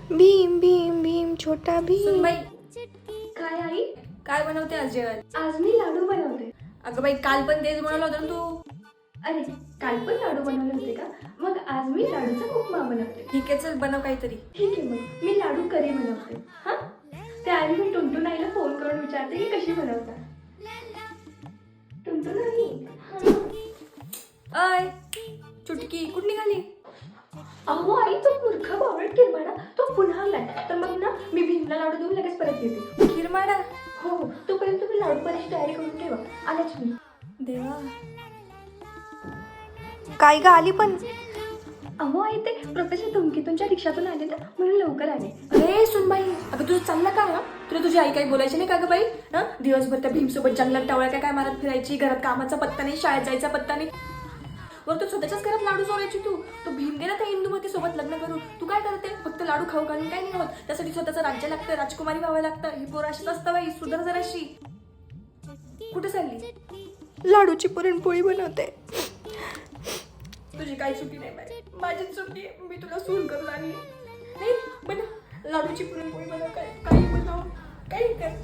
भीम भीम भीम छोटा भीम. सुनबाई, काय आई? काय बनवते आज जेवण? आज मी लाडू बनवते. अगं बाई, काल पण तेच बनवलं होतं ना तू. अरे काल पण लाडू बनवले होते का? मग आज मी लाडूचा उपमा बनवते. ठीक आहे, चल बनव काहीतरी. ठीक आहे, मग मी लाडू करी बनवते. हा, त्याआधी मी टुनटुन आईला फोन करून विचारते की कशी बनवता. टुनटुन आई, अय चुटकी कुठं निघाली? अहो आई, तो मूर्ख बावळट किरमाडा तो पुन्हा आलाय. तर मग ना मी भीमला लाडू देऊन लगेच परत येते. खिरमाडा? हो हो, तोपर्यंत तुम्ही लाडू करायची तयारी करून ठेवा. आल्याच मी. देवा, काय ग आली पण? अहो आई, ते प्रोफेसर धुमकीतूनच्या रिक्षातून आले ना, म्हणून लवकर आले. अरे सुनबाई, अगं तुझं चाललं का? हा, तुला तुझी आई काही बोलायची नाही का गं बाई? हा, दिवसभर त्या भीमसोबत जंगलात टावळ्या काय मारत फिरायची, घरात कामाचा पत्ता नाही, शाळेत जायचा पत्ता नाही. वर तू स्वतःच्याच घरात लाडू चोरायची. तो भीम गेला त्या इंदुमती सोबत लग्न करून. तू काय करते? फक्त लाडू खाऊ घालून काय नाही होत. त्यासाठी स्वतःचं राज्य लागतं, राजकुमारी व्हावं लागतं. ही पोरं अशीच असतं बाई, सुधर जराशी. कुठे चालली? लाडूची पुरणपोळी बनवते. तुझी काही चुकी नाही बाई, माझीच चुकी आहे. मी तुला सून करून आणली नाही. बनव लाडूची पुरणपोळी, बनव, काही बनव, काही कर.